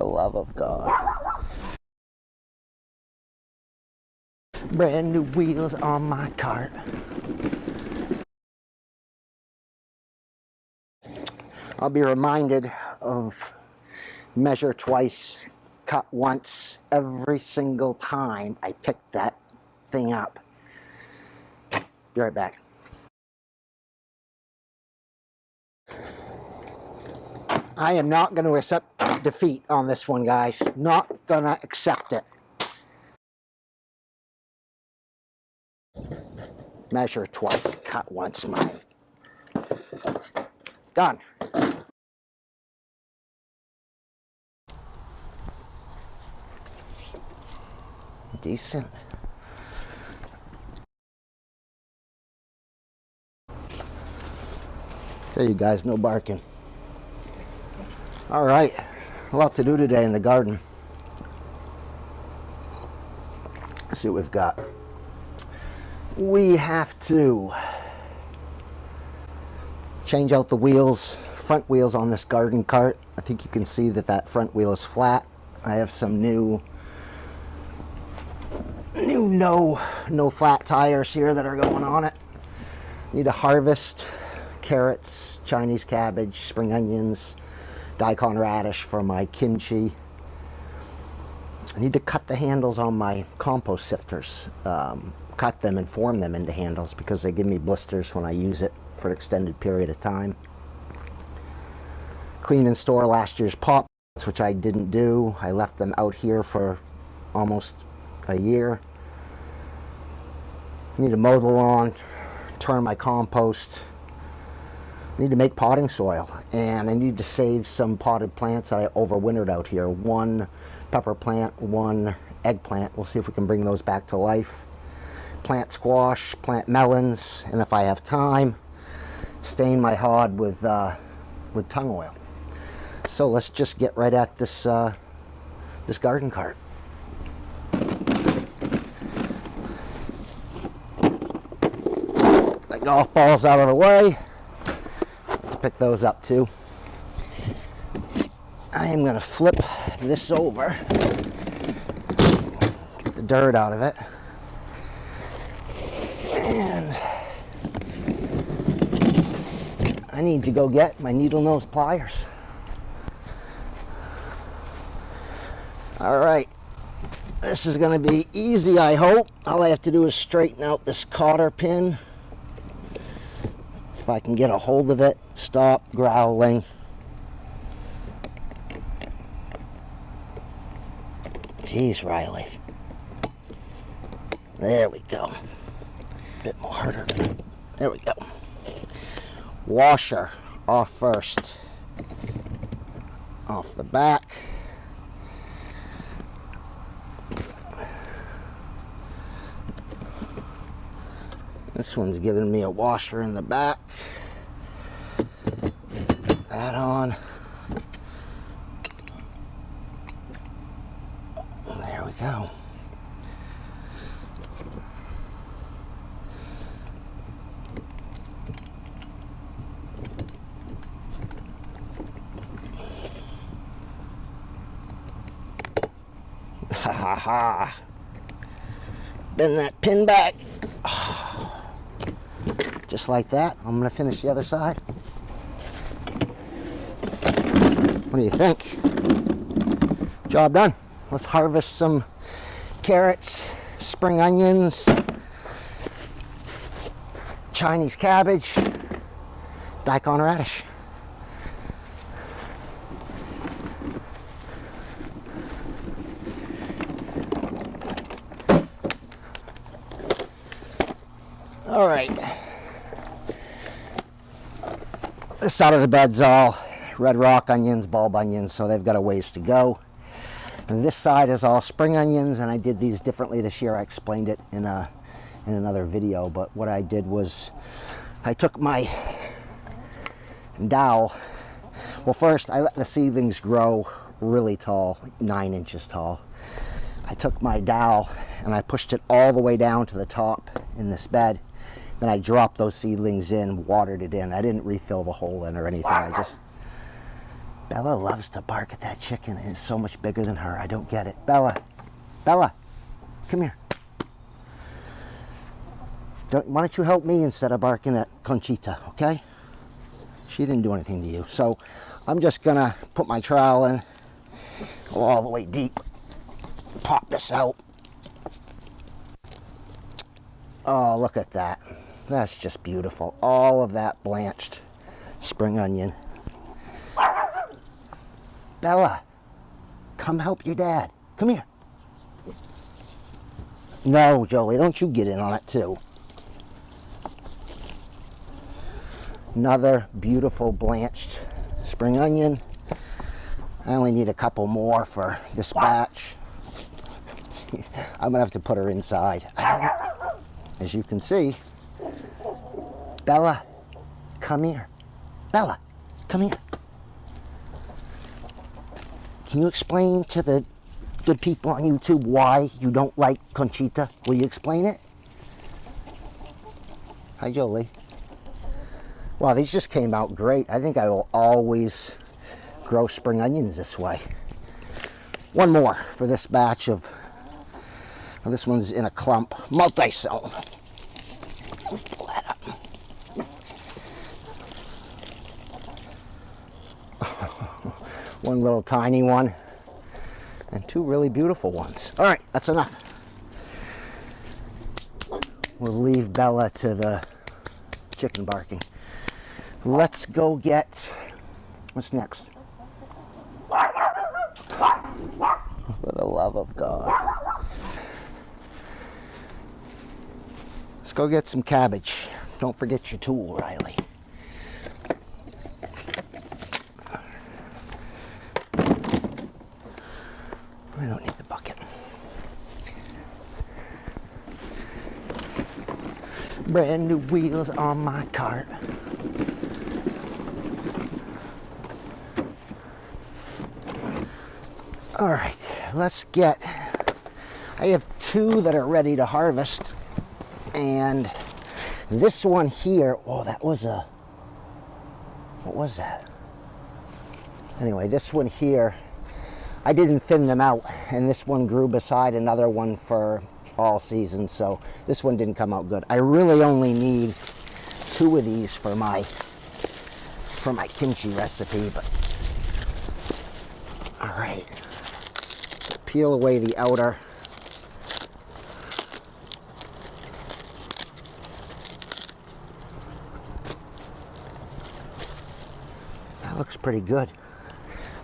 love of God. Brand new wheels on my cart. I'll be reminded of measure twice, cut once every single time I pick that thing up. Be right back. I am not going to accept defeat on this one, guys. Not going to accept it. Measure twice, cut once, mine. Done. Decent. Okay, you guys, no barking. All right, a lot to do today in the garden. Let's see what we've got. We have to change out the wheels, front wheels on this garden cart. I think you can see that that front wheel is flat. I have some new no flat tires here that are going on it. Need to harvest carrots, Chinese cabbage, spring onions, daikon radish for my kimchi. I need to cut the handles on my compost sifters. Cut them and form them into handles because they give me blisters when I use it for an extended period of time. Clean and store last year's pots, which I didn't do. I left them out here for almost a year. I need to mow the lawn, turn my compost. I need to make potting soil, and I need to save some potted plants that I overwintered out here. One pepper plant, one eggplant. We'll see if we can bring those back to life. Plant squash, plant melons, and if I have time, stain my hod with tung oil. So let's just get right at this this garden cart. The golf balls out of the way. Let's pick those up too. I am going to flip this over, get the dirt out of it, and I need to go get my needle nose pliers. All right, this is going to be easy, I hope. All I have to do is straighten out this cotter pin. If I can get a hold of it, stop growling. Jeez, Riley. There we go. A bit more harder than that. There we go. Washer off first. Off the back. This one's giving me a washer in the back. That on. There we go. Ha ha ha. Bend that pin back. Just like that. I'm going to finish the other side. What do you think? Job done. Let's harvest some carrots, spring onions, Chinese cabbage, daikon radish. All right. This side of the bed's all red rock onions, bulb onions, so they've got a ways to go. And this side is all spring onions, and I did these differently this year. I explained it in another video, but what I did was I took my dowel. Well, first I let the seedlings grow really tall, like 9 inches tall. I took my dowel and I pushed it all the way down to the top in this bed. Then I dropped those seedlings in, watered it in. I didn't refill the hole in or anything. I just Bella loves to bark at that chicken and is so much bigger than her. I don't get it. Bella, Bella, come here. Why don't you help me instead of barking at Conchita, okay? She didn't do anything to you. So I'm just gonna put my trowel in, go all the way deep, pop this out. Oh, look at that. That's just beautiful. All of that blanched spring onion. Bella, come help your dad. Come here. No, Jolie, don't you get in on it too. Another beautiful blanched spring onion. I only need a couple more for this batch. I'm gonna have to put her inside. As you can see, Bella, come here. Bella, come here. Can you explain to the good people on YouTube why you don't like Conchita? Will you explain it? Hi, Jolie. Wow, these just came out great. I think I will always grow spring onions this way. One more for this batch of, well, this one's in a clump, multi-sown. Pull that up. One little tiny one and two really beautiful ones. All right, that's enough. We'll leave Bella to the chicken barking. Let's go get, what's next? For the love of God. Let's go get some cabbage. Don't forget your tool, Riley. I don't need the bucket. Brand new wheels on my cart. All right, let's get, I have two that are ready to harvest, and this one here, oh, that was a, what was that? Anyway, this one here, I didn't thin them out, and this one grew beside another one for all season, so this one didn't come out good. I really only need two of these for my kimchi recipe, but all right. Peel away the outer. That looks pretty good.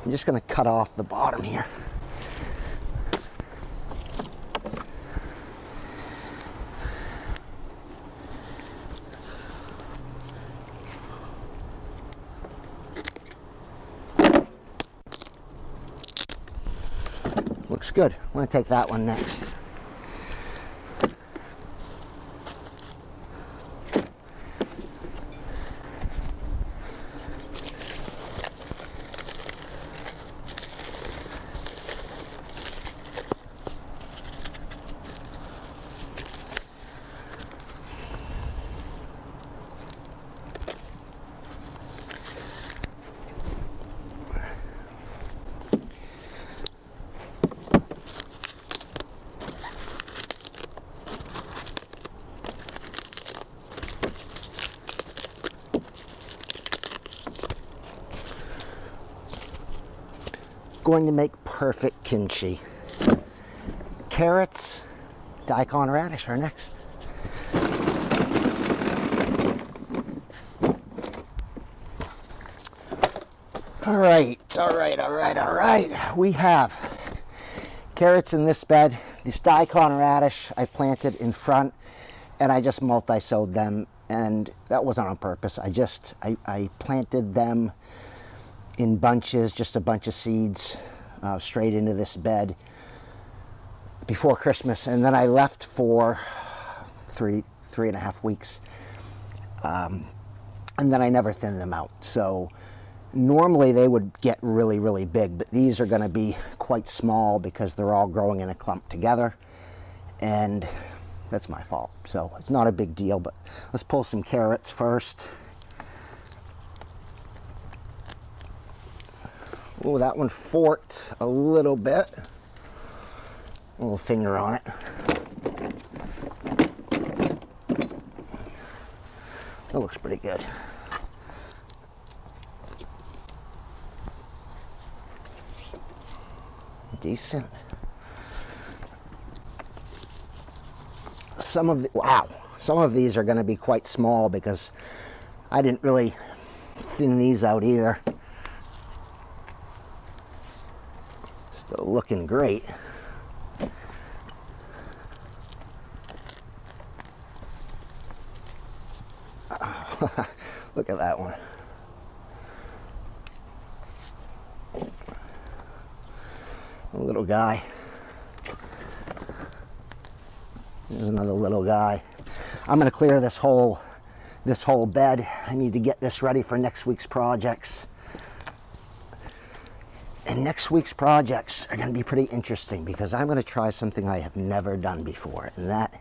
I'm just going to cut off the bottom here. Looks good. I'm going to take that one next. Going to make perfect kimchi. Carrots, daikon radish are next. All right. We have carrots in this bed. This daikon radish I planted in front, and I just multi-sowed them, and that wasn't on purpose. I planted them in bunches, just a bunch of seeds straight into this bed before Christmas, and then I left for three and a half weeks, and then I never thinned them out. So normally they would get really, really big, but these are going to be quite small because they're all growing in a clump together, and that's my fault. So it's not a big deal, but let's pull some carrots first. Oh, that one forked a little bit. A little finger on it. That looks pretty good. Decent. Some of these are going to be quite small because I didn't really thin these out either. Still looking great. Look at that one. A little guy. There's another little guy. I'm going to clear this whole bed. I need to get this ready for next week's projects. And next week's projects are going to be pretty interesting because I'm going to try something I have never done before, and that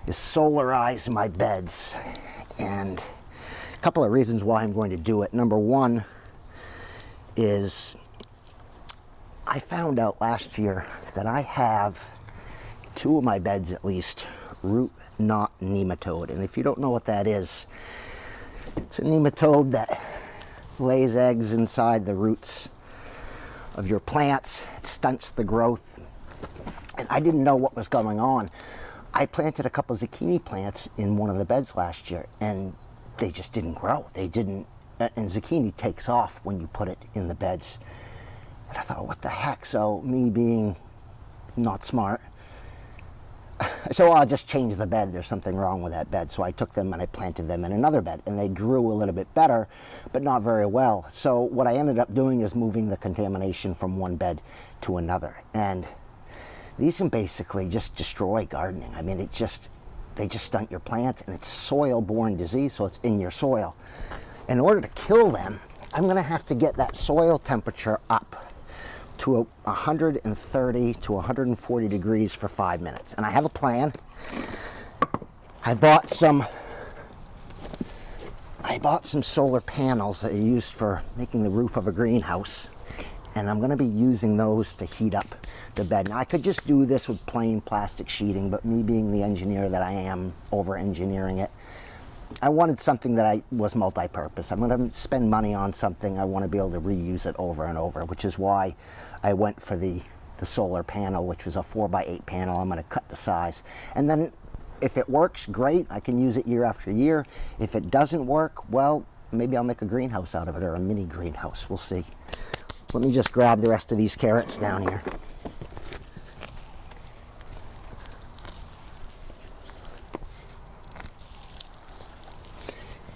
is solarize my beds. And a couple of reasons why I'm going to do it. Number one is I found out last year that I have two of my beds at least root knot nematode. And if you don't know what that is, it's a nematode that lays eggs inside the roots of your plants. It stunts the growth. And I didn't know what was going on. I planted a couple zucchini plants in one of the beds last year and they just didn't grow. They didn't, and zucchini takes off when you put it in the beds. And I thought, what the heck? So me being not smart, so I'll just change the bed. There's something wrong with that bed. So I took them and I planted them in another bed and they grew a little bit better, but not very well. So what I ended up doing is moving the contamination from one bed to another. And these can basically just destroy gardening. I mean, they just stunt your plants, and it's soil-borne disease, so it's in your soil. In order to kill them, I'm going to have to get that soil temperature up to 130 to 140 degrees for 5 minutes. And I have a plan. I bought some solar panels that are used for making the roof of a greenhouse, and I'm going to be using those to heat up the bed. Now, I could just do this with plain plastic sheeting, but me being the engineer that I am, over-engineering it, I wanted something that was multi-purpose. I'm going to spend money on something. I want to be able to reuse it over and over, which is why I went for the solar panel, which was a 4x8 panel. I'm going to cut the size. And then if it works, great. I can use it year after year. If it doesn't work, well, maybe I'll make a greenhouse out of it, or a mini greenhouse. We'll see. Let me just grab the rest of these carrots down here.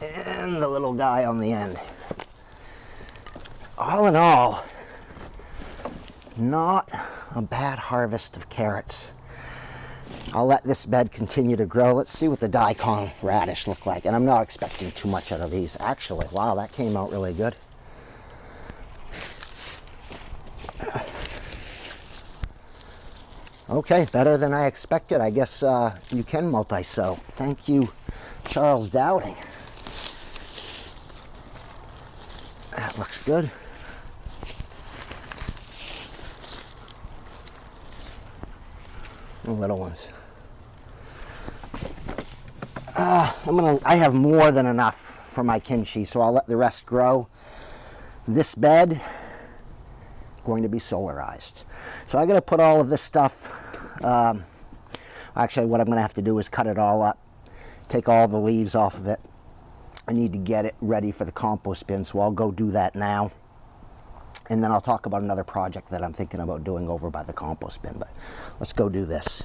And the little guy on the end. All in all, not a bad harvest of carrots. I'll let this bed continue to grow. Let's see what the daikon radish look like. And I'm not expecting too much out of these. Actually, wow, that came out really good. Okay, better than I expected. I guess you can multi-sow. Thank you, Charles Dowding. That looks good. The little ones. I have more than enough for my kimchi, so I'll let the rest grow. This bed going to be solarized. So I got to put all of this stuff, actually what I'm going to have to do is cut it all up, take all the leaves off of it. I need to get it ready for the compost bin, so I'll go do that now. And then I'll talk about another project that I'm thinking about doing over by the compost bin, but let's go do this.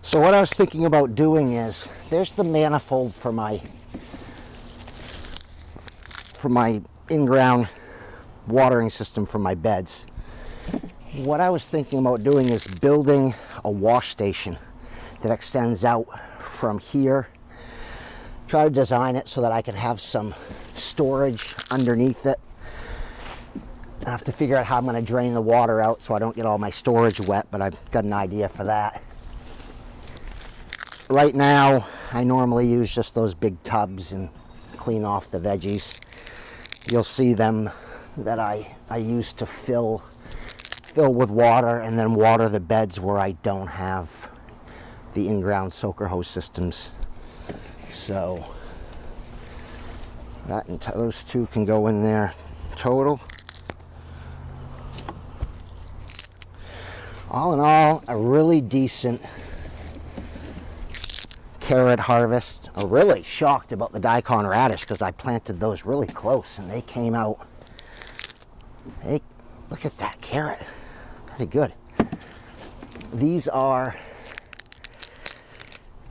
So what I was thinking about doing is, there's the manifold for my in-ground watering system for my beds. What I was thinking about doing is building a wash station that extends out from here try to design it so that I can have some storage underneath it. I have to figure out how I'm going to drain the water out so I don't get all my storage wet, but I've got an idea for that. Right now, I normally use just those big tubs and clean off the veggies. You'll see them that I use to fill with water and then water the beds where I don't have the in-ground soaker hose systems. So that and those two can go in there total. All in all, a really decent carrot harvest. I'm really shocked about the daikon radish because I planted those really close and they came out. Hey, look at that carrot. Pretty good. These are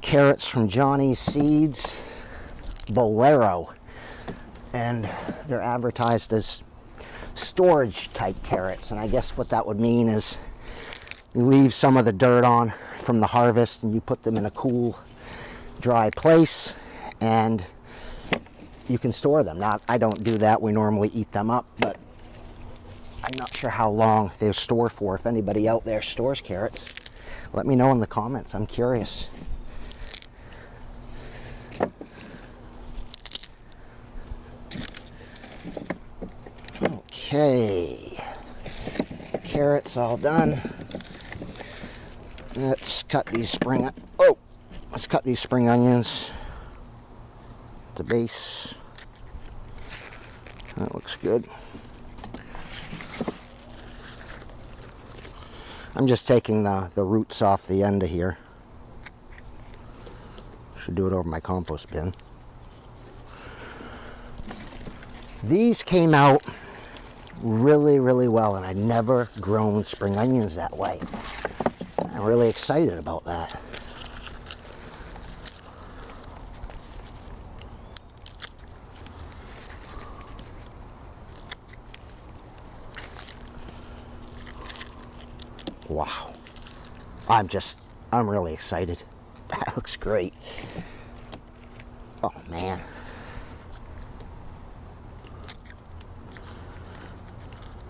carrots from Johnny's Seeds Bolero, and they're advertised as storage type carrots, and I guess what that would mean is you leave some of the dirt on from the harvest and you put them in a cool, dry place and you can store them. Now, I don't do that. We normally eat them up, but I'm not sure how long they'll store for. If anybody out there stores carrots, let me know in the comments. I'm curious. Okay, carrots all done. Let's cut these spring onions. The base. That looks good. I'm just taking the roots off the end of here. Should do it over my compost bin. These came out really, really well, and I'd never grown spring onions that way. I'm really excited about that. Wow. I'm really excited. That looks great. Oh man.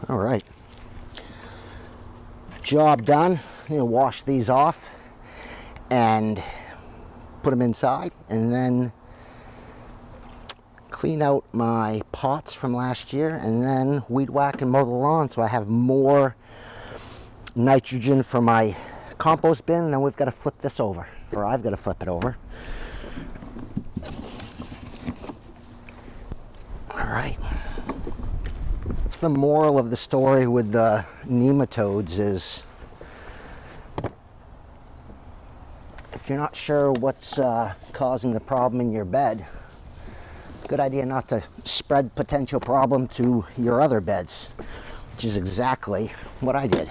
All right. Job done. I'm gonna wash these off and put them inside, and then clean out my pots from last year, and then weed whack and mow the lawn so I have more nitrogen for my compost bin. And then we've got to flip this over, or I've got to flip it over. All right. The moral of the story with the nematodes is if you're not sure what's causing the problem in your bed, good idea not to spread potential problem to your other beds, which is exactly what I did.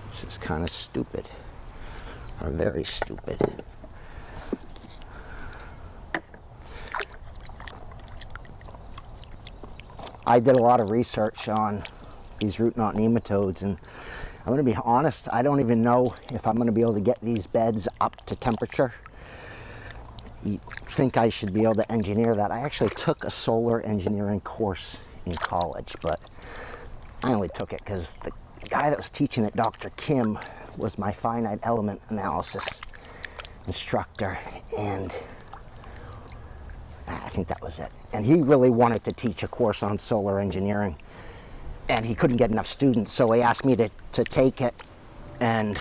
Which is kind of stupid, or very stupid. I did a lot of research on these root knot nematodes, and I'm going to be honest, I don't even know if I'm going to be able to get these beds up to temperature. You think I should be able to engineer that. I actually took a solar engineering course in college, but I only took it because the guy that was teaching it, Dr. Kim, was my finite element analysis instructor, and I think that was it. And he really wanted to teach a course on solar engineering, and he couldn't get enough students, so he asked me to take it, and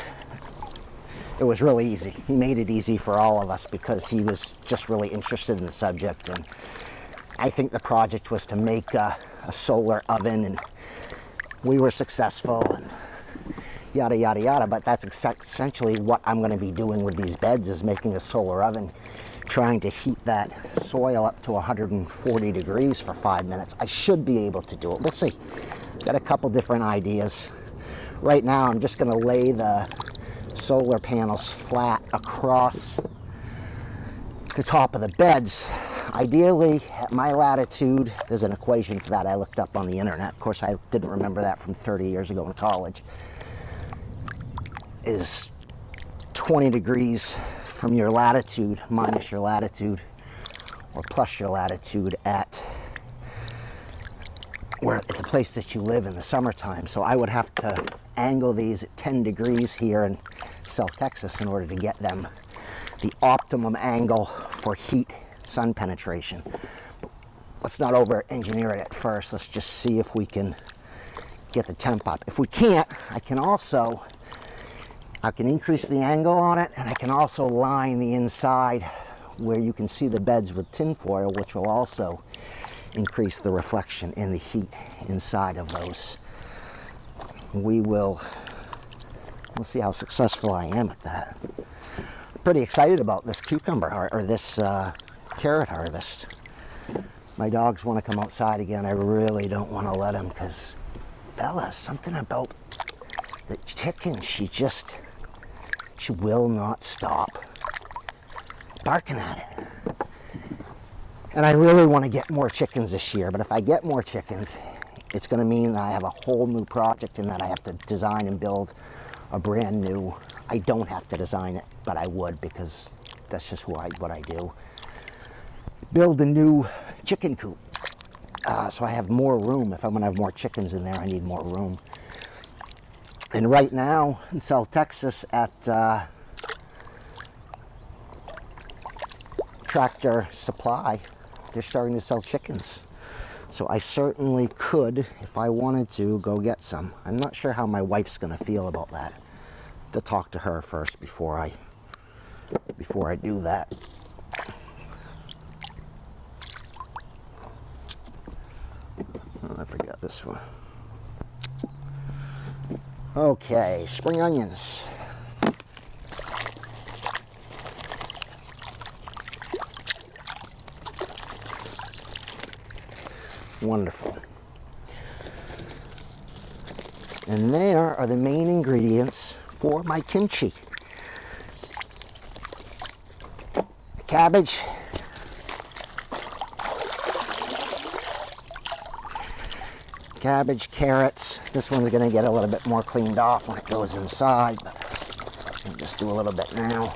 it was really easy. He made it easy for all of us because he was just really interested in the subject. And I think the project was to make a solar oven, and we were successful, and yada yada yada. But that's essentially what I'm going to be doing with these beds, is making a solar oven, trying to heat that soil up to 140 degrees for 5 minutes. I should be able to do it. We'll see. Got a couple different ideas. Right now I'm just going to lay the solar panels flat across the top of the beds. Ideally, at my latitude, there's an equation for that I looked up on the internet. Of course, I didn't remember that from 30 years ago in college. Is 20 degrees from your latitude, minus your latitude, or plus your latitude at the place that you live in the summertime. So I would have to angle these at 10 degrees here in South Texas in order to get them the optimum angle for heat sun penetration. But let's not over engineer it at first. Let's just see if we can get the temp up. If we can't, I can increase the angle on it, and I can also line the inside where you can see the beds with tin foil, which will also increase the reflection and the heat inside of those. We'll see how successful I am at that. Pretty excited about this cucumber or this carrot harvest. My dogs want to come outside again. I really don't want to let them, because Bella, something about the chicken, she will not stop barking at it. And I really want to get more chickens this year, but if I get more chickens, it's going to mean that I have a whole new project and that I have to design and build a brand new, I don't have to design it, but I would, because that's just what I do. Build a new chicken coop. So I have more room. If I'm going to have more chickens in there, I need more room. And right now in South Texas at Tractor Supply, they're starting to sell chickens. So I certainly could, if I wanted to, go get some. I'm not sure how my wife's going to feel about that. To talk to her first before I do that. Oh, I forgot this one. Okay, spring onions. Wonderful. And there are the main ingredients for my kimchi. Cabbage, carrots. This one's going to get a little bit more cleaned off when it goes inside, but I'll just do a little bit now.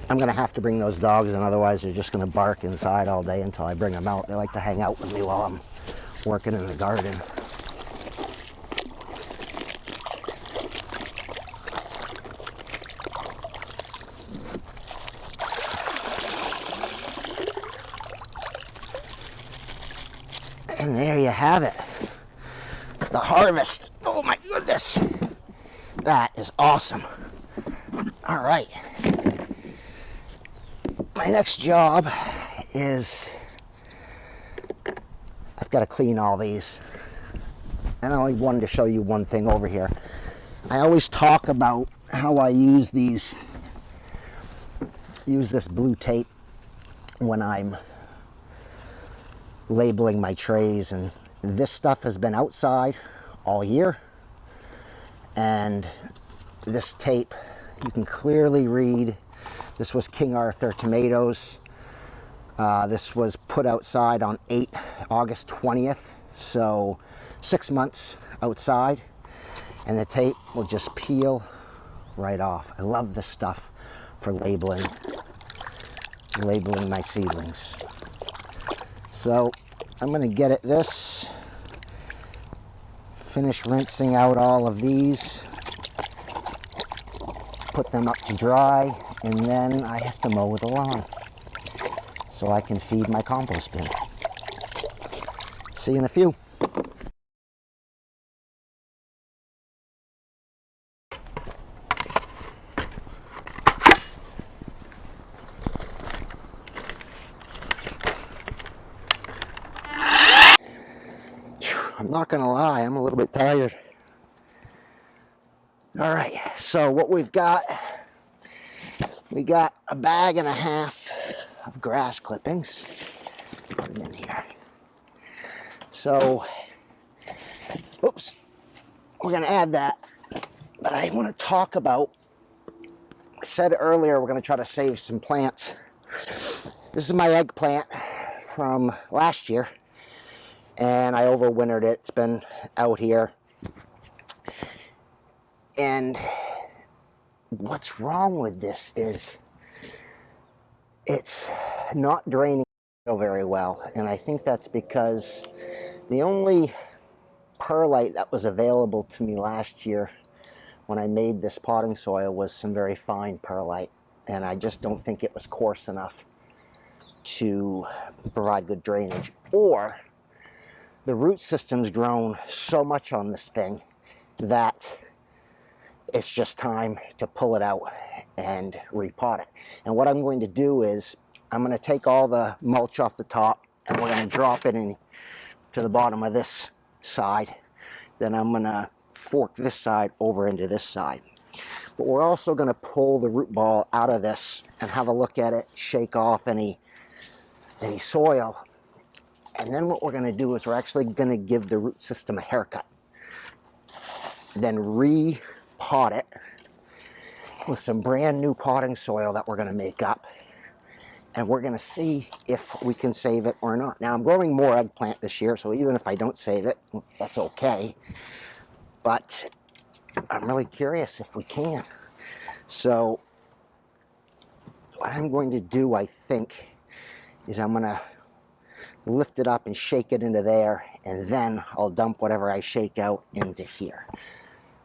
I'm going to have to bring those dogs in, otherwise they're just going to bark inside all day until I bring them out. They like to hang out with me while I'm working in the garden. And there you have it. The harvest. Oh my goodness. That is awesome. All right. My next job is I've got to clean all these. And I only wanted to show you one thing over here. I always talk about how I use this blue tape when I'm labeling my trays, and this stuff has been outside all year, and this tape, you can clearly read. This was King Arthur tomatoes. This was put outside on August 20th, so 6 months outside, and the tape will just peel right off. I love this stuff for labeling my seedlings. So I'm going to get at this, finish rinsing out all of these, put them up to dry, and then I have to mow the lawn so I can feed my compost bin. See you in a few. I'm not gonna lie, I'm a little bit tired. All right, so what we got a bag and a half of grass clippings. Put them in here. So, oops, we're gonna add that. But I wanna talk about, I said earlier, we're gonna try to save some plants. This is my eggplant from last year. and I overwintered it. It's been out here. And what's wrong with this is it's not draining very well, and I think that's because the only perlite that was available to me last year when I made this potting soil was some very fine perlite, and I just don't think it was coarse enough to provide good drainage. Or the root system's grown so much on this thing that it's just time to pull it out and repot it. And what I'm going to do is I'm going to take all the mulch off the top and we're going to drop it in to the bottom of this side. Then I'm going to fork this side over into this side. But we're also going to pull the root ball out of this and have a look at it, shake off any soil. And then what we're going to do is we're actually going to give the root system a haircut. Then repot it with some brand new potting soil that we're going to make up. And we're going to see if we can save it or not. Now, I'm growing more eggplant this year, so even if I don't save it, that's okay. But I'm really curious if we can. So what I'm going to do, I think, is I'm going to lift it up and shake it into there, and then I'll dump whatever I shake out into here.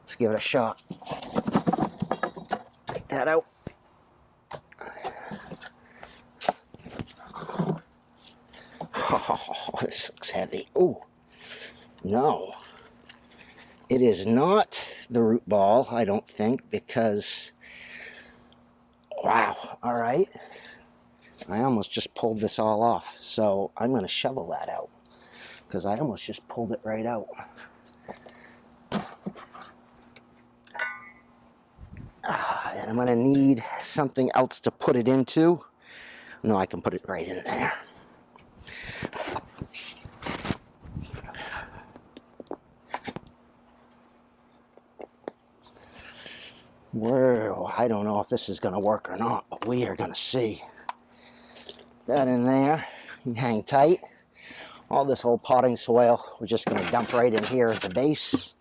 Let's give it a shot. Take that out. Oh, this looks heavy. Oh, no. It is not the root ball, I don't think, because, wow, all right. I almost just pulled this all off, so I'm going to shovel that out, because I almost just pulled it right out. And I'm going to need something else to put it into. No, I can put it right in there. Well, I don't know if this is going to work or not, but we are going to see. That in there, you hang tight. All this old potting soil, we're just going to dump right in here as a base.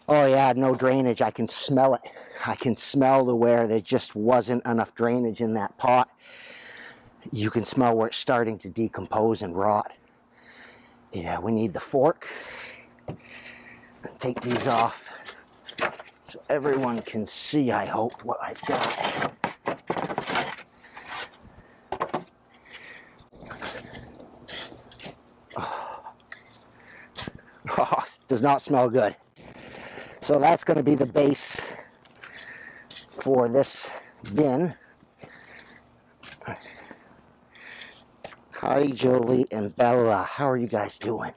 Oh yeah, no drainage. I can smell it. I can smell to where there just wasn't enough drainage in that pot. You can smell where it's starting to decompose and rot. Yeah, we need the fork. Take these off so everyone can see, I hope, what I've got. Oh, does not smell good. So that's going to be the base for this bin. Hi, Jolie and Bella. How are you guys doing?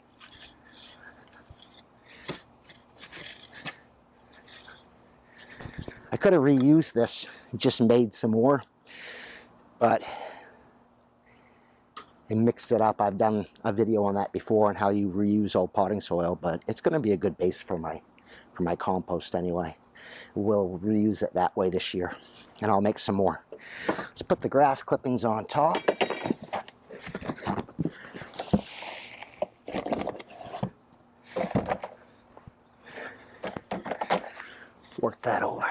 I could have reused this, just made some more, but I mixed it up. I've done a video on that before on how you reuse old potting soil, but it's going to be a good base for my compost anyway. We'll reuse it that way this year, and I'll make some more. Let's put the grass clippings on top. Work that over.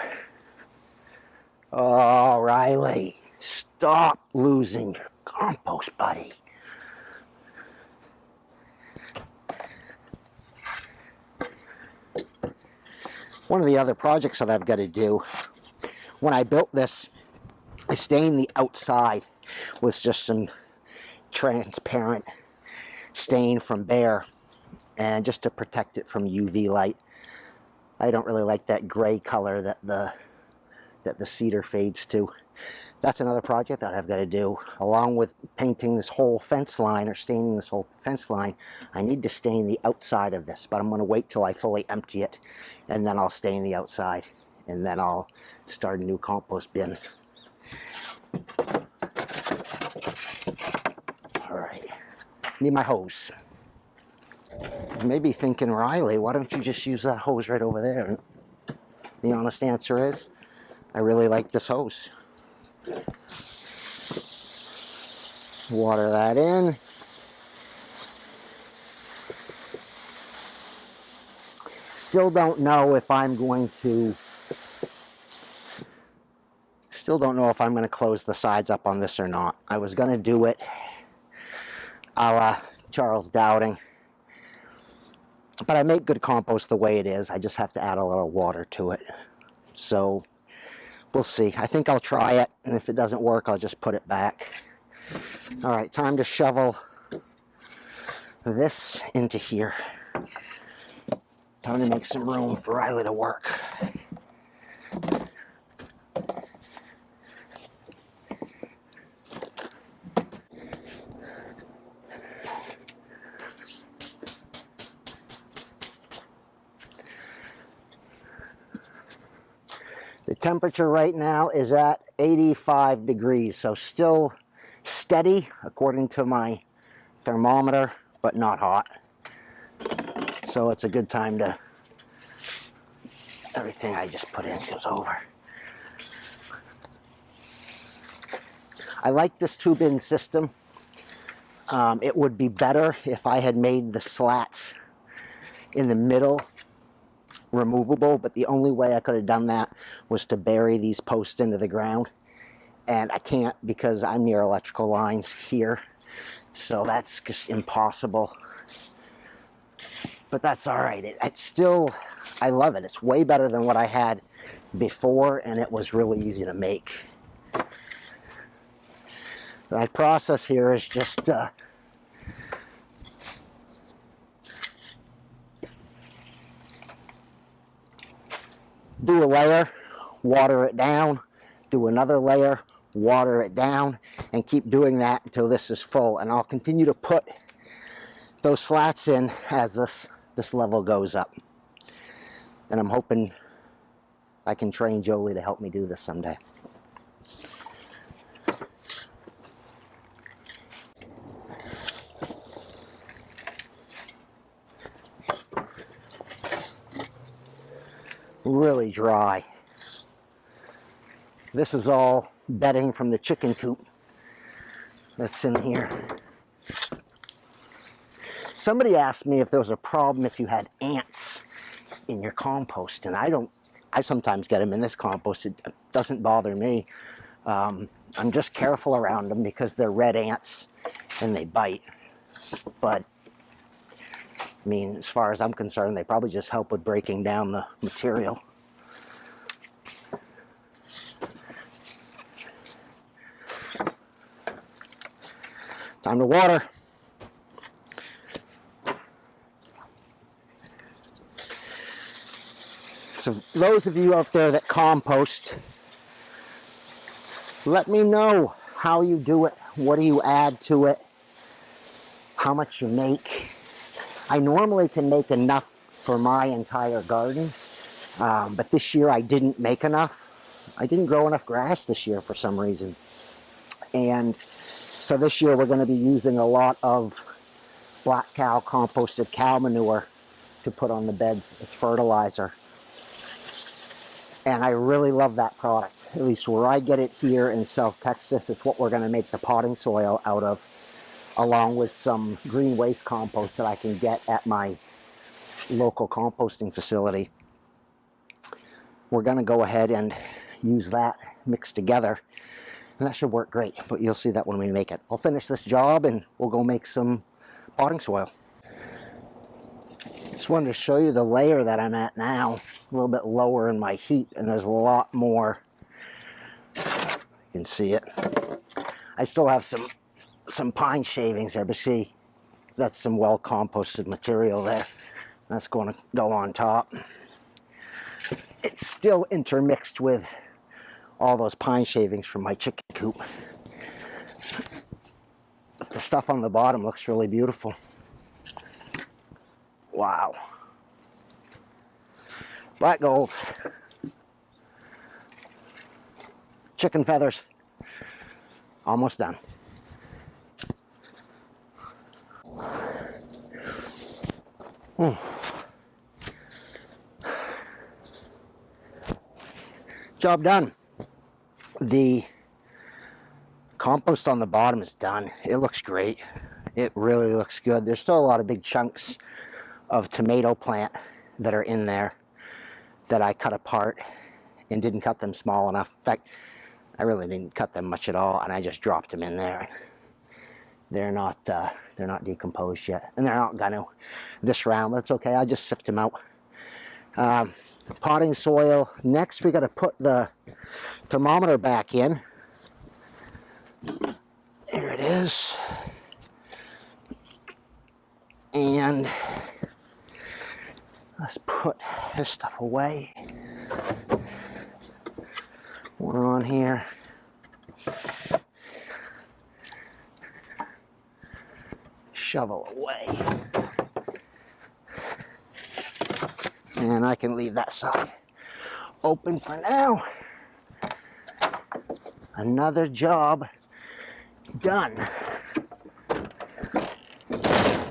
Oh, Riley, stop losing your compost, buddy. One of the other projects that I've got to do, when I built this, I stained the outside with just some transparent stain from Behr, and just to protect it from UV light. I don't really like that gray color that the cedar fades to. That's another project that I've got to do. Along with painting this whole fence line or staining this whole fence line, I need to stain the outside of this, but I'm going to wait till I fully empty it, and then I'll stain the outside, and then I'll start a new compost bin. All right, need my hose. You may be thinking, Riley, why don't you just use that hose right over there? And the honest answer is, I really like this hose. Water that in. Still don't know if I'm going to close the sides up on this or not. I was going to do it a la Charles Dowding, but I make good compost the way it is. I just have to add a little water to it. So we'll see. I think I'll try it, and if it doesn't work, I'll just put it back. All right, time to shovel this into here. Time to make some room for Riley to work. The temperature right now is at 85 degrees, so still steady according to my thermometer, but not hot. So it's a good time to, everything I just put in goes over. I like this two-bin system. It would be better if I had made the slats in the middle removable, but the only way I could have done that was to bury these posts into the ground, and I can't because I'm near electrical lines here, so that's just impossible. But that's all right. It's still, I love it. It's way better than what I had before, and it was really easy to make. My process here is just do a layer, water it down, do another layer, water it down, and keep doing that until this is full. And I'll continue to put those slats in as this level goes up. And I'm hoping I can train Jolie to help me do this someday. Really dry. This is all bedding from the chicken coop that's in here. Somebody asked me if there was a problem if you had ants in your compost, and I sometimes get them in this compost. It doesn't bother me. I'm just careful around them because they're red ants and they bite. But I mean, as far as I'm concerned, they probably just help with breaking down the material. Time to water. So those of you out there that compost, let me know how you do it. What do you add to it? How much you make? I normally can make enough for my entire garden, but this year I didn't make enough. I didn't grow enough grass this year for some reason. And so this year we're going to be using a lot of black cow composted cow manure to put on the beds as fertilizer. And I really love that product. At least where I get it here in South Texas, it's what we're going to make the potting soil out of, along with some green waste compost that I can get at my local composting facility. We're going to go ahead and use that mixed together, and that should work great, but you'll see that when we make it. I'll finish this job and we'll go make some potting soil. Just wanted to show you the layer that I'm at now, a little bit lower in my heat, and there's a lot more. You can see it. I still have some pine shavings there, but see, that's some well composted material there. That's going to go on top. It's still intermixed with all those pine shavings from my chicken coop. The stuff on the bottom looks really beautiful. Wow. Black gold. Chicken feathers. Almost done. Job done. The Compost on the bottom is done. It looks great. It really looks good. There's still a lot of big chunks of tomato plant that are in there that I cut apart and didn't cut them small enough. In fact, I really didn't cut them much at all, and I just dropped them in there. They're not decomposed yet, and they're not gonna this round, but it's okay. I just sift them out. Potting soil. Next, we got to put the thermometer back in. There it is. And let's put this stuff away. One on here. Shovel away. And I can leave that side open for now. Another job done.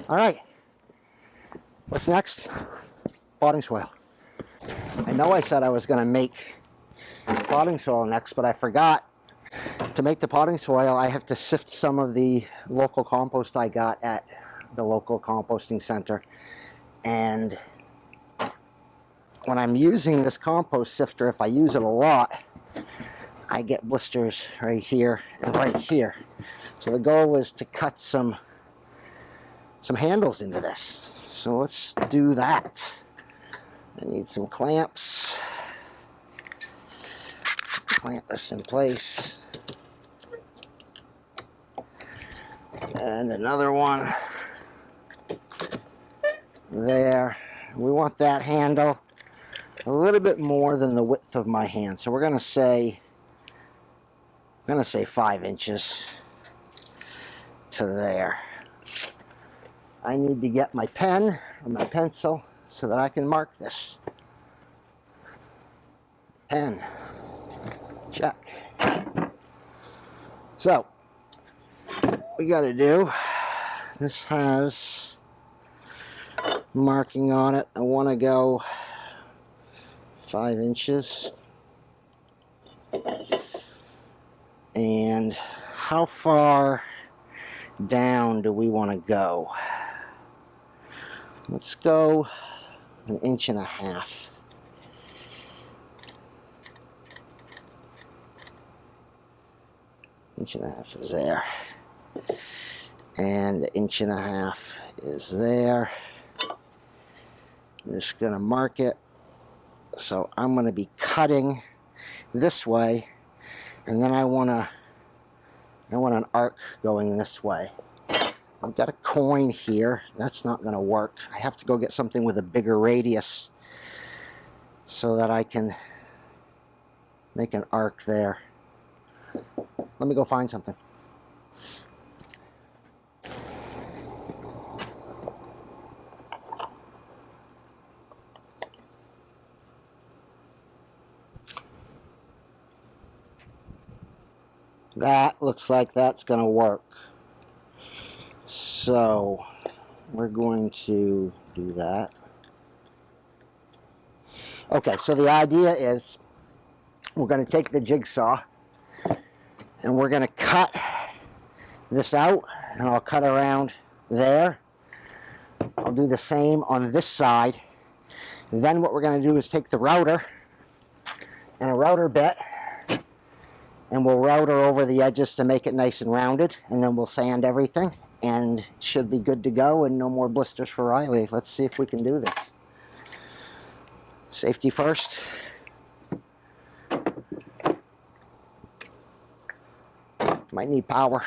All right. What's next? Potting soil. I know I said I was going to make potting soil next, but I forgot. To make the potting soil, I have to sift some of the local compost I got at the local composting center. And when I'm using this compost sifter, if I use it a lot, I get blisters right here and right here. So the goal is to cut some handles into this. So let's do that. I need some clamps. Clamp this in place. And another one there. We want that handle a little bit more than the width of my hand. So we're going to say 5 inches to there. I need to get my pen or my pencil so that I can mark this. Pen. Check. So, we got to do, this has marking on it. I want to go 5 inches. And how far down do we want to go? Let's go 1.5 inches. 1.5 inches is there. And 1.5 inches is there. I'm just going to mark it. So I'm going to be cutting this way, and then I want an arc going this way. I've got a coin here. That's not going to work. I have to go get something with a bigger radius so that I can make an arc there. Let me go find something. That looks like that's going to work. So we're going to do that. Okay, so the idea is we're going to take the jigsaw and we're going to cut this out, and I'll cut around there. I'll do the same on this side. Then what we're going to do is take the router and a router bit, and we'll router over the edges to make it nice and rounded, and then we'll sand everything, and it should be good to go and no more blisters for Riley. Let's see if we can do this. Safety first. Might need power.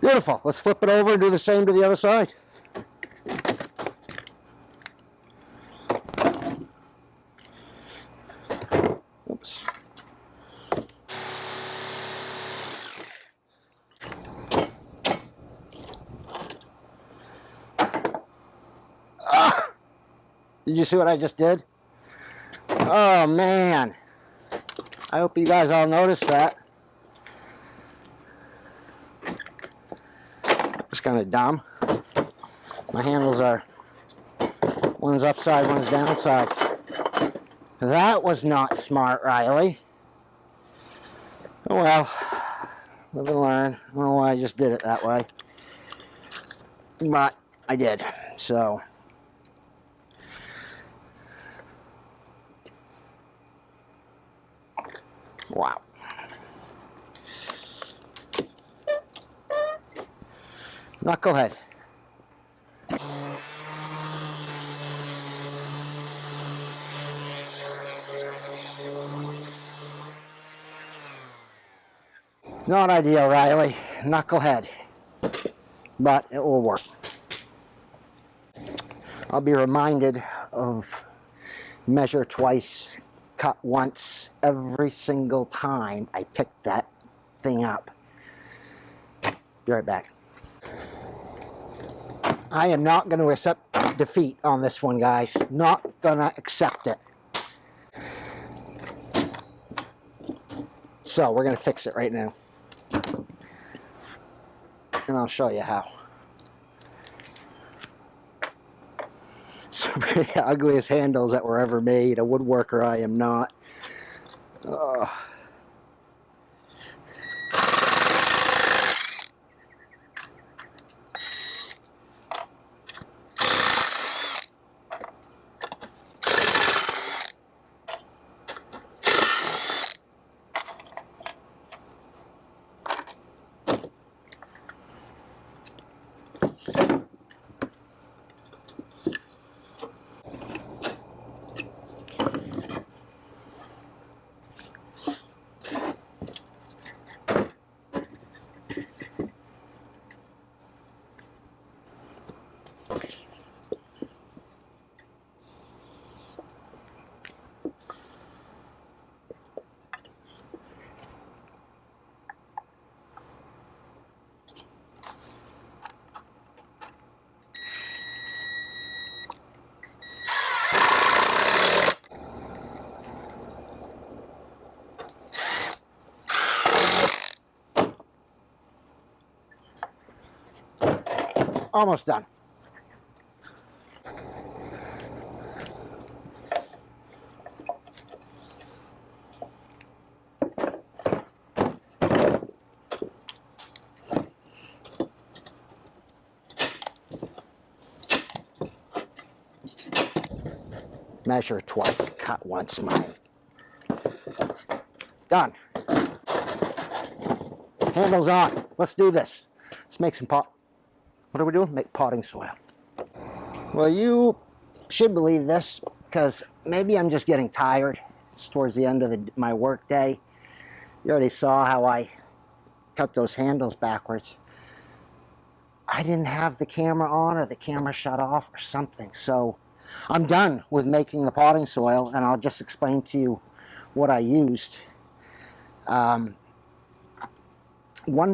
Beautiful. Let's flip it over and do the same to the other side. Oops. Ah! Did you see what I just did? Oh man. I hope you guys all noticed that. It's kind of dumb. My handles are, one's upside, one's downside. That was not smart, Riley. Oh well, live and learn. I don't know why I just did it that way, but I did. So wow. Knucklehead. Not ideal, Riley. Knucklehead. But it will work. I'll be reminded of measure twice, cut once, every single time I pick that thing up. Be right back. I am not going to accept defeat on this one, guys. Not going to accept it. So we're going to fix it right now. And I'll show you how. Some of the ugliest handles that were ever made. A woodworker I am not. Almost done. Measure twice, cut once, mine. Done. Handles on. Let's do this. Let's make some pot. What are we doing? Make potting soil. Well, you should believe this because maybe I'm just getting tired. It's towards the end of my work day. You already saw how I cut those handles backwards. I didn't have the camera on, or the camera shut off or something. So I'm done with making the potting soil, and I'll just explain to you what I used. 1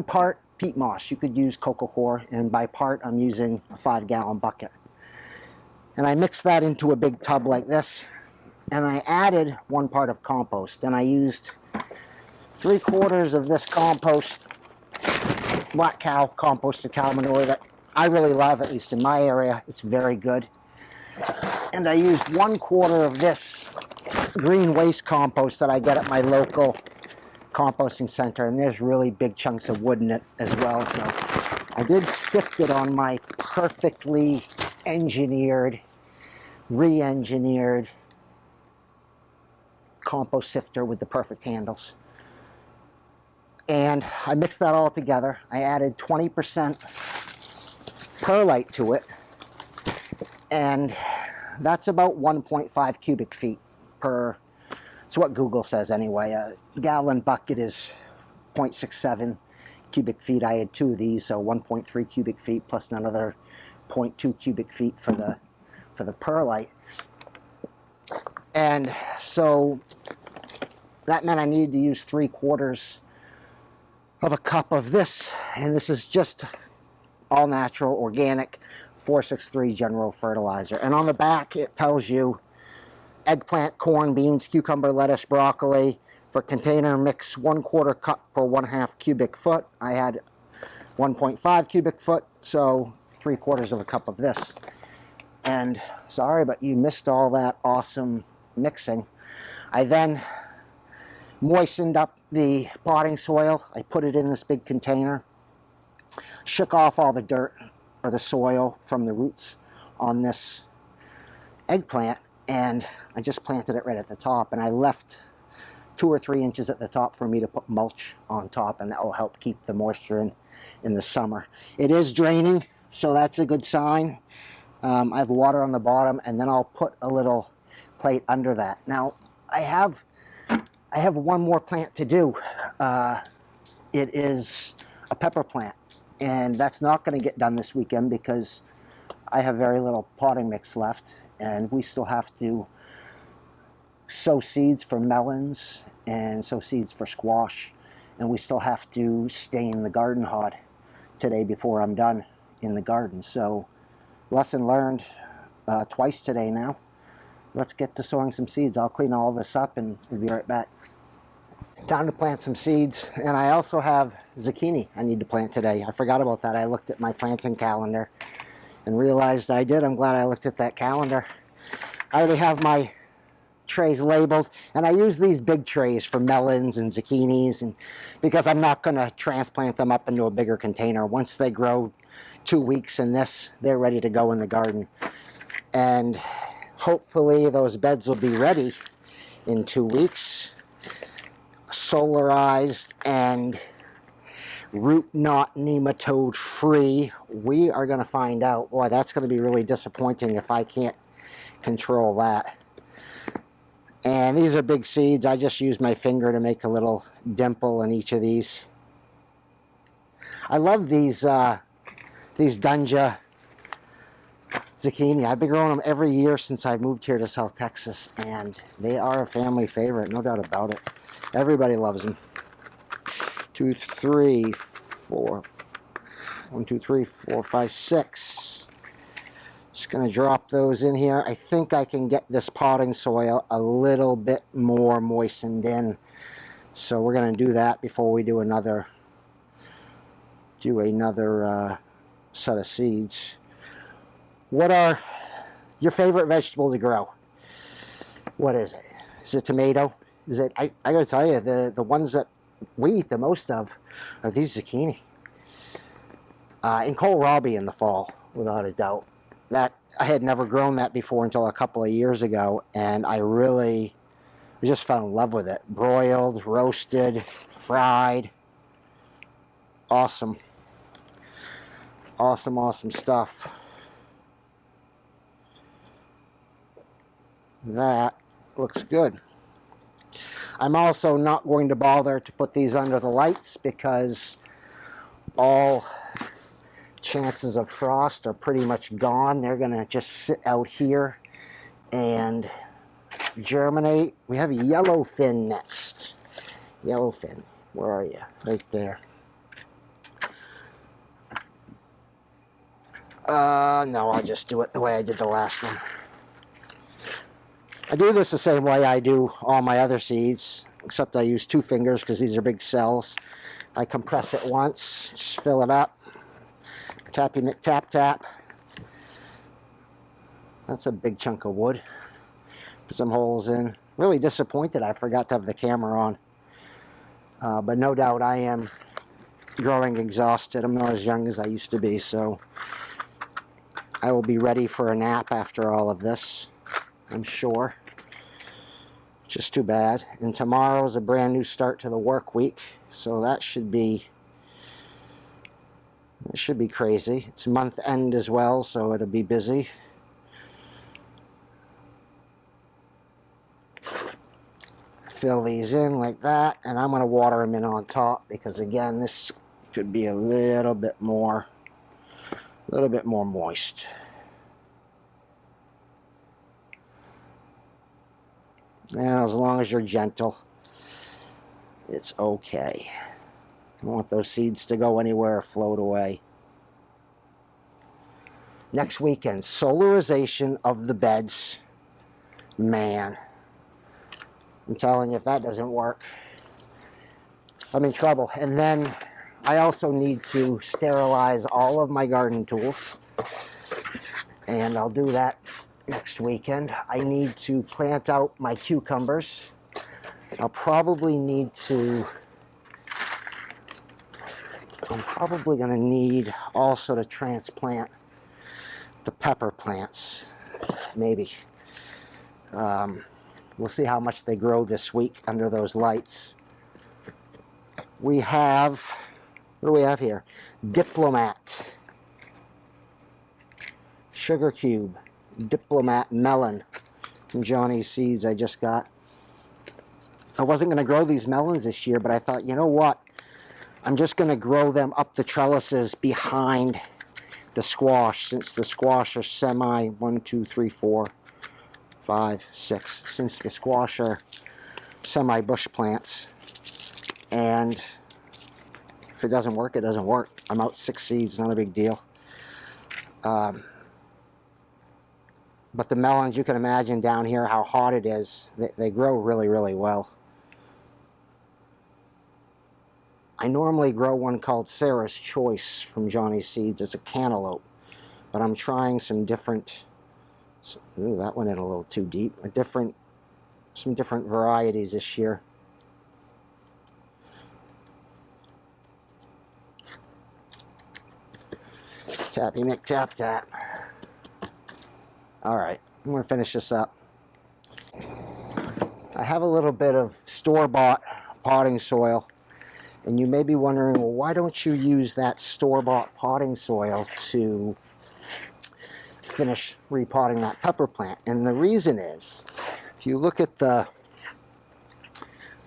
part peat moss. You could use coco coir, and by part I'm using a 5-gallon bucket. And I mixed that into a big tub like this, and I added 1 part of compost, and I used 3/4 of this compost, black cow composted cow manure that I really love, at least in my area. It's very good. And I used 1/4 of this green waste compost that I get at my local composting center, and there's really big chunks of wood in it as well. So I did sift it on my perfectly engineered, re-engineered compost sifter with the perfect handles. And I mixed that all together. I added 20% perlite to it, and that's about 1.5 cubic feet per. It's what Google says anyway. A gallon bucket is 0.67 cubic feet. I had 2 of these, so 1.3 cubic feet plus another 0.2 cubic feet for the perlite. And so that meant I needed to use 3/4 of a cup of this, and this is just all natural, organic, 463 general fertilizer. And on the back it tells you eggplant, corn, beans, cucumber, lettuce, broccoli, For container, mix 1/4 cup per 1/2 cubic foot. I had 1.5 cubic foot, so 3/4 of a cup of this. And sorry, but you missed all that awesome mixing. I then moistened up the potting soil. I put it in this big container, shook off all the dirt or the soil from the roots on this eggplant, and I just planted it right at the top, and I left 2 or 3 inches at the top for me to put mulch on top, and that will help keep the moisture in the summer. It is draining, so that's a good sign. I have water on the bottom, and then I'll put a little plate under that. Now I have one more plant to do. It is a pepper plant, and that's not going to get done this weekend because I have very little potting mix left, and we still have to sow seeds for melons and sow seeds for squash, and we still have to stain the garden hod today before I'm done in the garden. So lesson learned twice today now. Let's get to sowing some seeds. I'll clean all this up and we'll be right back. Time to plant some seeds, and I also have zucchini I need to plant today. I forgot about that. I looked at my planting calendar and realized I did. I'm glad I looked at that calendar. I already have my trays labeled, and I use these big trays for melons and zucchinis, and because I'm not going to transplant them up into a bigger container. Once they grow 2 weeks in this, they're ready to go in the garden, and hopefully those beds will be ready in 2 weeks, solarized and root knot nematode free. We are going to find out. Boy, that's going to be really disappointing if I can't control that. And these are big seeds. I just used my finger to make a little dimple in each of these. I love these Dunja zucchini. I've been growing them every year since I moved here to South Texas, and they are a family favorite, no doubt about it. Everybody loves them. 2, 3, 4. 1, 2, 3, 4, 5, 6. Just going to drop those in here. I think I can get this potting soil a little bit more moistened in. So we're going to do that before we do another set of seeds. What are your favorite vegetable to grow? What is it? Is it tomato? Is it? I got to tell you, the ones that we eat the most of are these zucchini. And kohlrabi in the fall, without a doubt. That I had never grown that before until a couple of years ago, and I just fell in love with it. Broiled, roasted, fried. Awesome. Awesome, awesome stuff. That looks good. I'm also not going to bother to put these under the lights because all chances of frost are pretty much gone. They're going to just sit out here and germinate. We have a yellowfin next. Yellowfin, where are you? Right there. No, I'll just do it the way I did the last one. I do this the same way I do all my other seeds, except I use 2 fingers because these are big cells. I compress it once, just fill it up. Tappy tap tap. That's a big chunk of wood. Put some holes in. Really disappointed I forgot to have the camera on. But no doubt I am growing exhausted. I'm not as young as I used to be, so I will be ready for a nap after all of this, I'm sure. Just too bad. And tomorrow's a brand new start to the work week, so that should be crazy. It's month end as well, so it'll be busy. Fill these in like that, and I'm going to water them in on top because, again, this could be a little bit more moist. And as long as you're gentle, it's okay. I don't want those seeds to go anywhere or float away. Next weekend, solarization of the beds. Man, I'm telling you, if that doesn't work, I'm in trouble. And then I also need to sterilize all of my garden tools, and I'll do that next weekend. I need to plant out my cucumbers. I'm probably going to need also to transplant the pepper plants, maybe. We'll see how much they grow this week under those lights. We have, what do we have here? Diplomat, sugar cube, Diplomat melon from Johnny's Seeds I just got. I wasn't going to grow these melons this year, but I thought, you know what? I'm just going to grow them up the trellises behind the squash, since the squash are semi, 1, 2, 3, 4, 5, 6, since the squash are semi-bush plants. And if it doesn't work, it doesn't work. I'm out 6 seeds, not a big deal. But the melons, you can imagine down here how hot it is. They grow really, really well. I normally grow one called Sarah's Choice from Johnny's Seeds. It's a cantaloupe. But I'm trying some different... Ooh, that went in a little too deep. Some different varieties this year. Tappy McTap tap. All right, I'm going to finish this up. I have a little bit of store-bought potting soil, and you may be wondering, well, why don't you use that store-bought potting soil to finish repotting that pepper plant? And the reason is, if you look at the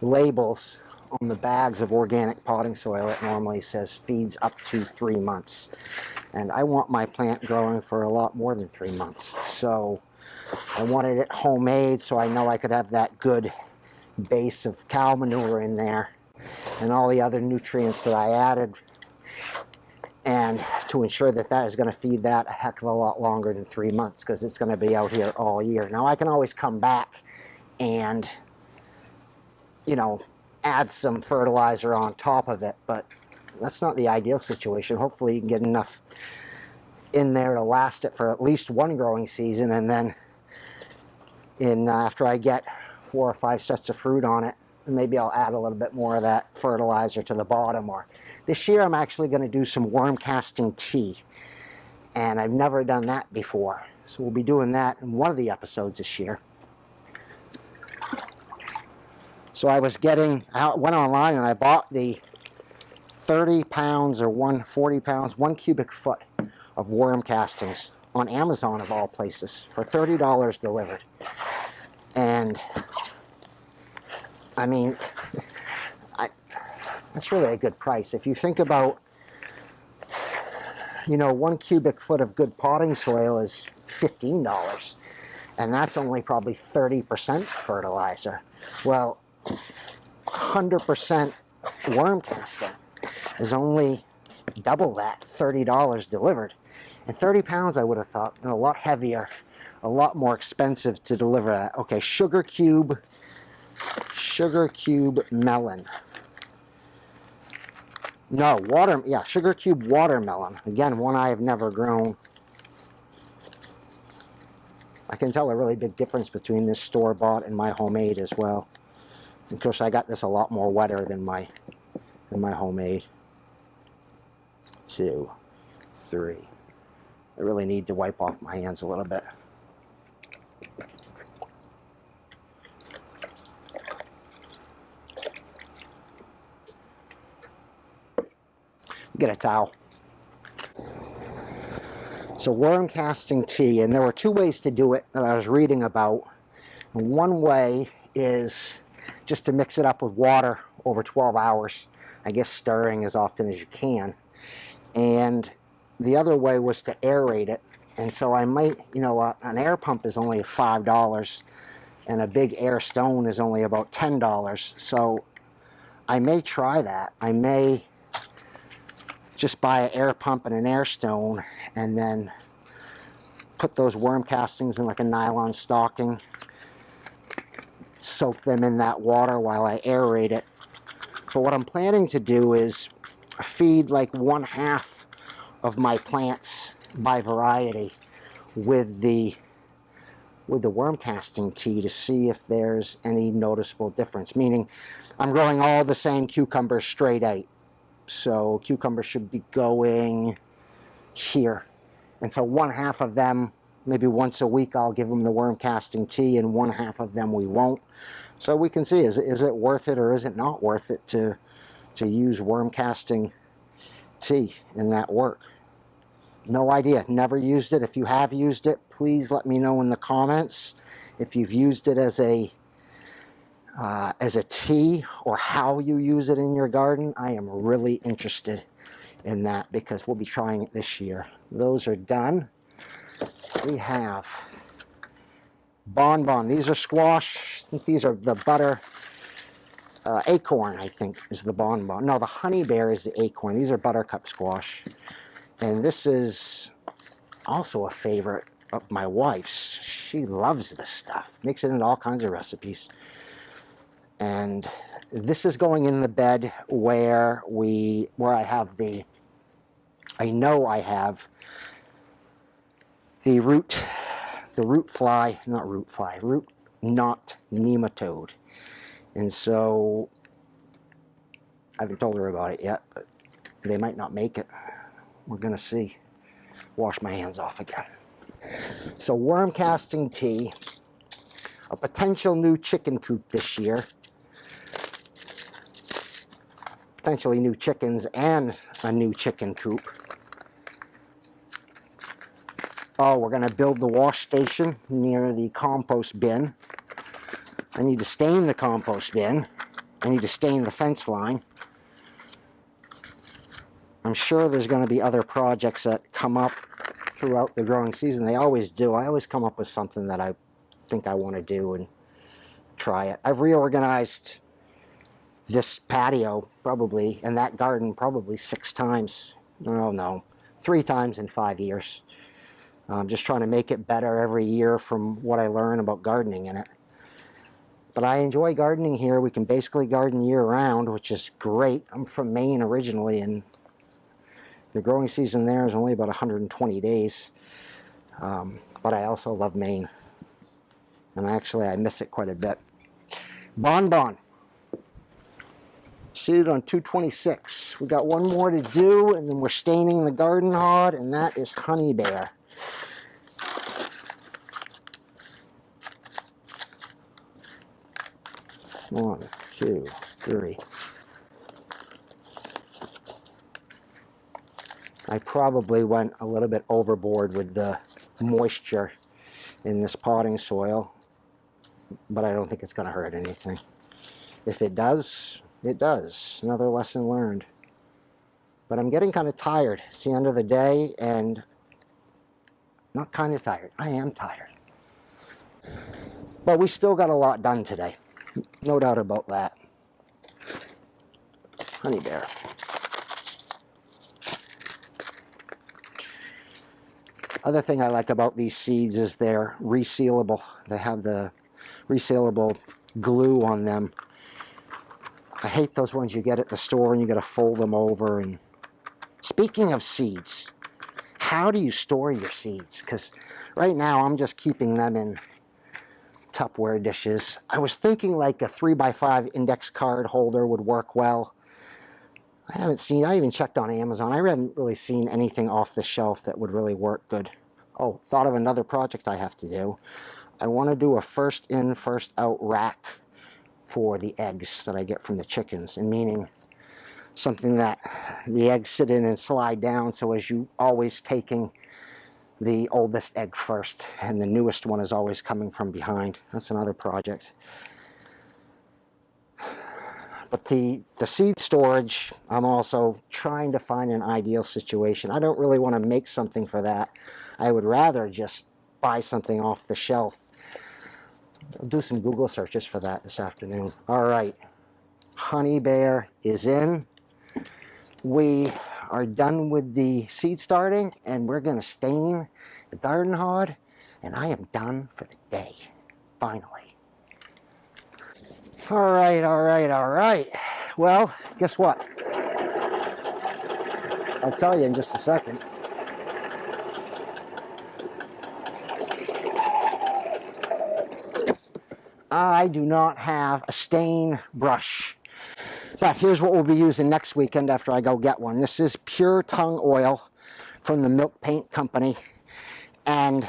labels on the bags of organic potting soil, it normally says feeds up to 3 months. And I want my plant growing for a lot more than 3 months. So I wanted it homemade so I know I could have that good base of cow manure in there and all the other nutrients that I added, and to ensure that that is going to feed that a heck of a lot longer than 3 months, because it's going to be out here all year. Now I can always come back and, you know, add some fertilizer on top of it, but that's not the ideal situation. Hopefully you can get enough in there to last it for at least one growing season, and then after I get 4 or 5 sets of fruit on it, maybe I'll add a little bit more of that fertilizer to the bottom. Or this year I'm actually going to do some worm casting tea, and I've never done that before, so we'll be doing that in one of the episodes this year. So I went online and I bought the 30 pounds or 40 pounds, 1 cubic foot of worm castings on Amazon of all places for $30 delivered. And I mean, that's really a good price. If you think about, you know, 1 cubic foot of good potting soil is $15, and that's only probably 30% fertilizer. Well, 100% worm casting is only double that, $30 delivered. And 30 pounds, I would have thought, a lot heavier, a lot more expensive to deliver that. Okay, sugar cube melon. No, sugar cube watermelon. Again, one I have never grown. I can tell a really big difference between this store-bought and my homemade as well. Of course, I got this a lot more wetter than my homemade. 2, 3. I really need to wipe off my hands a little bit. Get a towel. So worm casting tea, and there were 2 ways to do it that I was reading about. And one way is just to mix it up with water over 12 hours. I guess stirring as often as you can. And the other way was to aerate it. And so I might, you know, an air pump is only $5, and a big air stone is only about $10. So I may try that. I may just buy an air pump and an air stone, and then put those worm castings in like a nylon stocking, soak them in that water while I aerate it, So what I'm planning to do is feed like 1/2 of my plants by variety with the worm casting tea to see if there's any noticeable difference. Meaning, I'm growing all the same cucumbers straight out. So cucumbers should be going here. And so 1/2 of them, maybe once a week, I'll give them the worm casting tea, and 1/2 of them we won't. So we can see, is it worth it or is it not worth it to use worm casting tea in that work? No idea. Never used it. If you have used it, please let me know in the comments if you've used it as a tea, or how you use it in your garden. I am really interested in that because we'll be trying it this year. Those are done. We have bonbon. These are squash. I think these are the butter. Acorn, I think, is the bonbon. No, the honey bear is the acorn. These are buttercup squash. And this is also a favorite of my wife's. She loves this stuff. Makes it into all kinds of recipes. And this is going in the bed where I have the root knot nematode. And so I haven't told her about it yet, but they might not make it. We're gonna see. Wash my hands off again. So worm casting tea, a potential new chicken coop this year. Potentially new chickens and a new chicken coop. Oh, we're gonna build the wash station near the compost bin. I need to stain the compost bin. I need to stain the fence line. I'm sure there's going to be other projects that come up throughout the growing season. They always do. I always come up with something that I think I want to do and try it. I've reorganized this patio probably, and that garden probably 6 times. No, 3 times in 5 years. I'm just trying to make it better every year from what I learn about gardening in it. But I enjoy gardening here. We can basically garden year-round, which is great. I'm from Maine originally, and the growing season there is only about 120 days. But I also love Maine. And actually, I miss it quite a bit. Bonbon. Seated on 226. We got one more to do, and then we're staining the garden hod, and that is Honey Bear. One, two, three. I probably went a little bit overboard with the moisture in this potting soil, but I don't think it's going to hurt anything. If it does, it does. Another lesson learned. But I'm getting kind of tired. It's the end of the day, and not kind of tired. I am tired. But we still got a lot done today. No doubt about that. Honey Bear. Other thing I like about these seeds is they're resealable. They have the resealable glue on them. I hate those ones you get at the store and you got to fold them over. And speaking of seeds, how do you store your seeds? Because right now I'm just keeping them in Tupperware dishes. I was thinking like a 3x5 index card holder would work well. I even checked on Amazon. I haven't really seen anything off the shelf that would really work good. Oh, thought of another project I have to do. I want to do a first in, first out rack for the eggs that I get from the chickens, and meaning something that the eggs sit in and slide down, so as you always taking the oldest egg first, and the newest one is always coming from behind. That's another project. But the seed storage, I'm also trying to find an ideal situation. I don't really want to make something for that. I would rather just buy something off the shelf. I'll do some Google searches for that this afternoon. All right, Honey Bear is in. We are done with the seed starting, and we're going to stain the garden hod, and I am done for the day, finally. All right. well, guess what? I'll tell you in just a second. I do not have a stain brush. But here's what we'll be using next weekend after I go get one. This is pure tung oil from the Milk Paint Company. And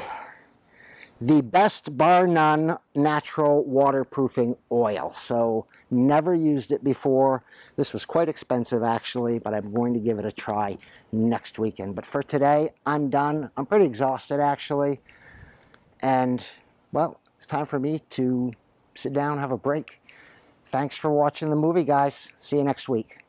the best, bar none, natural waterproofing oil. So never used it before. This was quite expensive actually, but I'm going to give it a try next weekend. But for today, I'm done. I'm pretty exhausted actually. And well, it's time for me to sit down and have a break. Thanks for watching the movie, guys. See you next week.